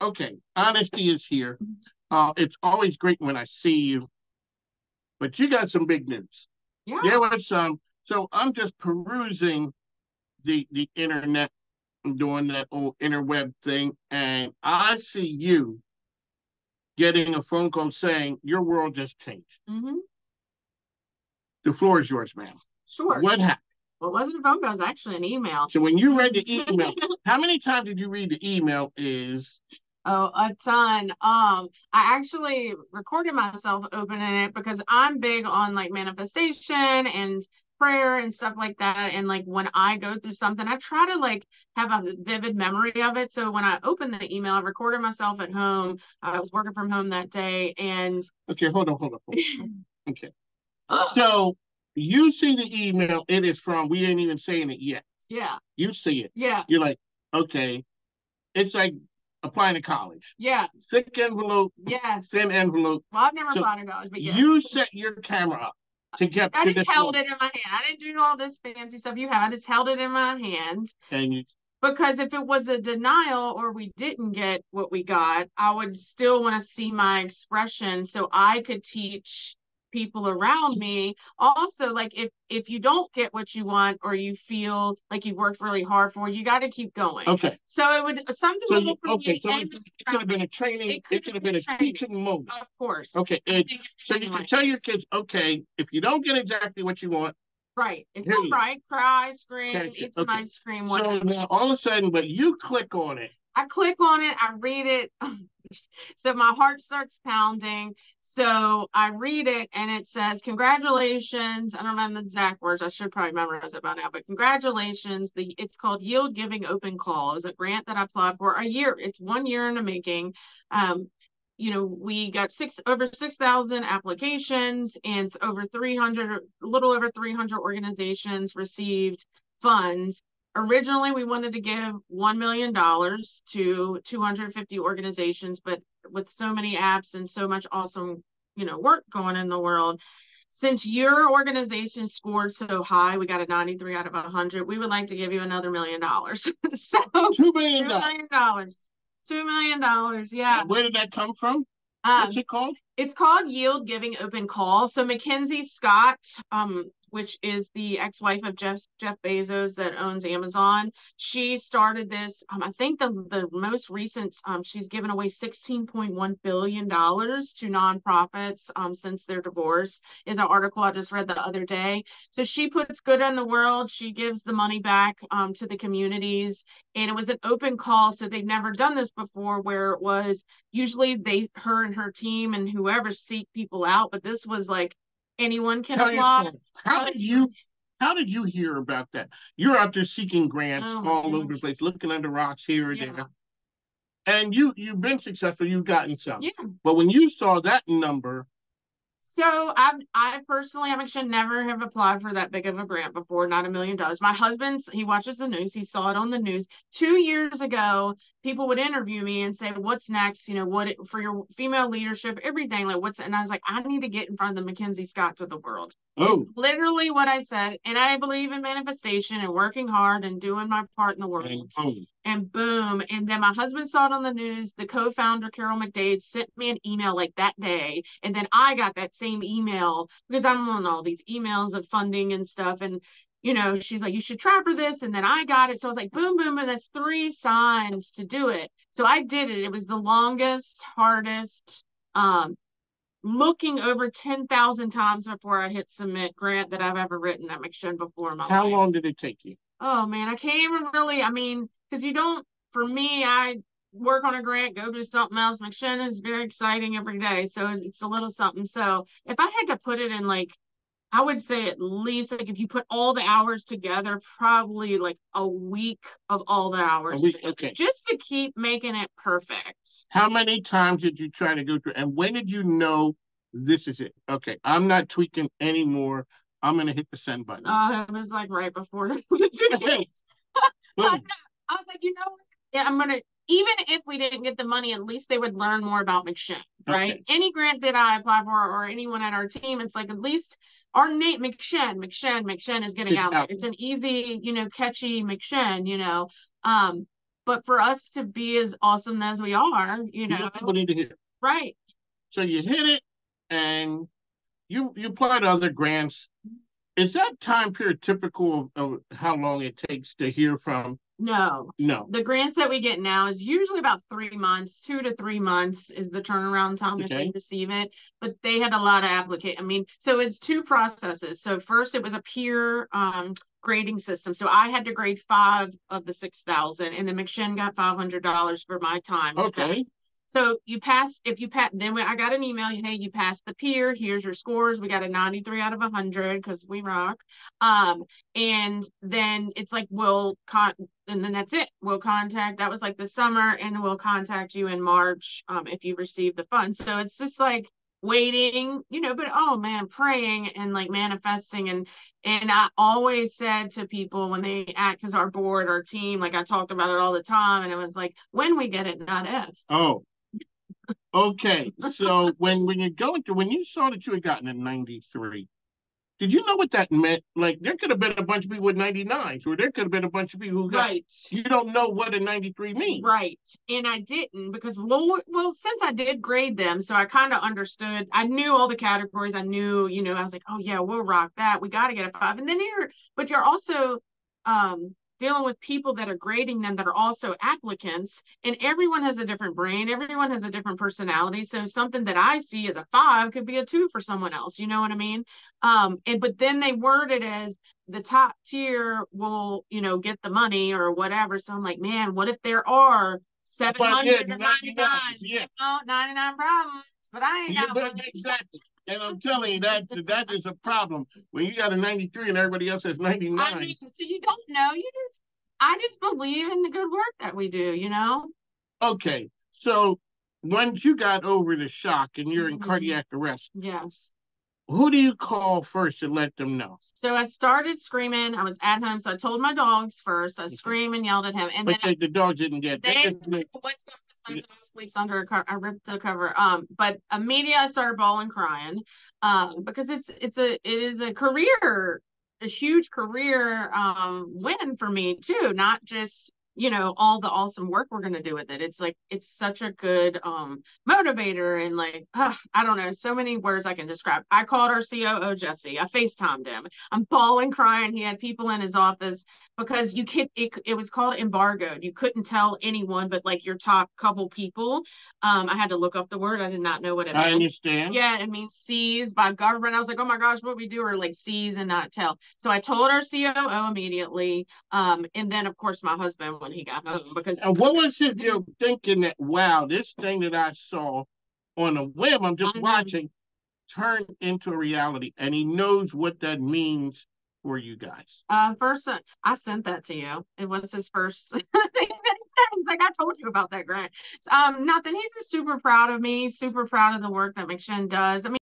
okay, honesty is here. It's always great when I see you, but you got some big news. There Yeah. was some. So I'm just perusing the internet, doing that old interweb thing, and I see you getting a phone call saying your world just changed. Hmm. The floor is yours, ma'am. Sure. What happened? Well, it wasn't a phone call, it was actually an email. So when you read the email, how many times did you read the email? Is Oh, a ton. I actually recorded myself opening it because I'm big on like manifestation and prayer and stuff like that. And like when I go through something, I try to like have a vivid memory of it. So when I opened the email, I recorded myself at home. I was working from home that day, and okay. Hold on. Okay. So you see the email. It is from. We ain't even saying it yet. yeah, You see it. yeah, You're like, okay. It's like applying to college. yeah, Thick envelope, yes. thin envelope. Well, I've never So applied to college, but yes. you set your camera up to get I to just this held moment. it in my hand. I didn't do all this fancy stuff you have. I just held it in my hand. And you, Because if it was a denial or we didn't get what we got, I would still want to see my expression so I could teach people around me. Also, like if you don't get what you want or you feel like you've worked really hard for, you got to keep going. okay. So it would something So little you, for okay. me So it could have been a training. It could have been a training, teaching moment. of course. Okay. So you can tell your kids, okay, if you don't get exactly what you want, right. It's here all you right. Cry, scream, catch it. eat some Okay. ice cream, So whatever. now all of a sudden, but you click on it. I click on it, I read it. So my heart starts pounding. So I read it and it says, congratulations. I don't remember the exact words. I should probably memorize it by now, but congratulations. It's called Yield Giving Open Call. It's a grant that I applied for a year. It's 1 year in the making. Um, we got over 6,000 applications and over 300, a little over 300 organizations received funds. Originally, we wanted to give $1 million to 250 organizations, but with so many apps and so much awesome, work going in the world, since your organization scored so high, we got a 93 out of 100. We would like to give you another $1 million. So $2 million. $2 million. Yeah. And where did that come from? What's it called? It's called Yield Giving Open Call. So Mackenzie Scott, which is the ex-wife of Jeff Bezos that owns Amazon, she started this. I think the most recent, she's given away $16.1 billion to nonprofits since their divorce. Is an article I just read the other day. So she puts good in the world. She gives the money back to the communities, and it was an open call. So they've never done this before, where it was usually her and her team and whoever seek people out, but this was like anyone can apply. How did you hear about that? You're out there seeking grants all over the place, looking under rocks here and there. And you've been successful, you've gotten some. Yeah. But when you saw that number, so I personally should never have applied for that big of a grant before, not $1 million. My husband, he watches the news, he saw it on the news 2 years ago. People would interview me and say, "What's next? For your female leadership, everything like what's?" And I was like, "I need to get in front of the Mackenzie Scotts of the world." Oh, it's literally what I said, and I believe in manifestation and working hard and doing my part in the world. And boom. And then my husband saw it on the news. The co-founder, Carol McDade, sent me an email like that day. And then I got that same email because I'm on all these emails of funding and stuff. And, she's like, you should try for this. And then I got it. So I was like, boom, boom. And that's 3 signs to do it. So I did it. It was the longest, hardest, looking over 10,000 times before I hit submit grant that I've ever written at McShin before in my life. How long did it take you? Oh man, I can't even really, because for me, I work on a grant, go do something else. McShin is very exciting every day. So it's a little something. So if I had to put it in I would say at least if you put all the hours together, probably like a week of all the hours together, okay. Just to keep making it perfect. How many times did you try to go through? And when did you know this is it? Okay, I'm not tweaking anymore. I'm going to hit the send button. It was like right before the due date. I was like, yeah, even if we didn't get the money, at least they would learn more about McShin, right? Okay. Any grant that I apply for or anyone at our team, it's like at least our name, McShin is getting out there. It's an easy, catchy McShin, but for us to be as awesome as we are, people need to hear. right. So you hit it, and you apply to other grants. Is that time period typical of how long it takes to hear from? No. The grants that we get now is usually about 3 months, 2 to 3 months is the turnaround time if you receive it. But they had a lot of so it's two processes. So first it was a peer grading system. So I had to grade 5 of the 6,000, and then McShin got $500 for my time. Okay. So you pass, if you pass, then I got an email, hey, you passed the peer, here's your scores. We got a 93 out of 100 because we rock. And then it's like, and then that's it. We'll contact, that was like the summer, and we'll contact you in March if you receive the funds. So it's just like waiting, but oh man, praying and like manifesting. And I always said to people when they act as our board, our team, like I talked about it all the time, and it was like, when we get it, not if. Oh. Okay, so when you saw that you had gotten a 93, did you know what that meant? Like, there could have been a bunch of people with 99s, or there could have been a bunch of people who got. Right. You don't know what a 93 means. Right, and I didn't because well, since I did grade them, so I kind of understood. I knew all the categories. I knew, I was like, oh yeah, we'll rock that. We got to get a 5, and then you're also dealing with people that are grading them that are also applicants, and everyone has a different brain, everyone has a different personality. So something that I see as a 5 could be a 2 for someone else, you know what I mean? But then they word it as the top tier will, get the money or whatever. So I'm like, man, what if there are 799? Yeah. 99 problems, but I ain't got one. Exactly. And I'm telling you, that is a problem when you got a 93 and everybody else has 99. So you don't know. I just believe in the good work that we do, Okay, so once you got over the shock and you're in cardiac arrest, yes, who do you call first to let them know? So I started screaming. I was at home, so I told my dogs first. I screamed and yelled at him, and but then the dogs didn't get. My dog sleeps under a cover. I ripped the cover. But immediately I started bawling, crying, because it is a career, a huge career win for me too. Not just all the awesome work we're gonna do with it. It's like it's such a good motivator, and like I don't know, so many words I can describe. I called our COO Jesse. I FaceTimed him. I'm bawling, crying. He had people in his office because it was called embargoed. You couldn't tell anyone but like your top couple people. I had to look up the word. I did not know what it meant. I understand. Yeah, it means seized by government. I was like, oh my gosh, what we do, or like seize and not tell. So I told our COO immediately. And then of course my husband when he got home, because. And what was his deal thinking that, wow, this thing that I saw on a whim, I'm just watching, turned into a reality, and he knows what that means for you guys? First, I sent that to you. It was his first thing that he said. Like I told you about that grant. Nothing. He's just super proud of me, super proud of the work that McShin does. I mean,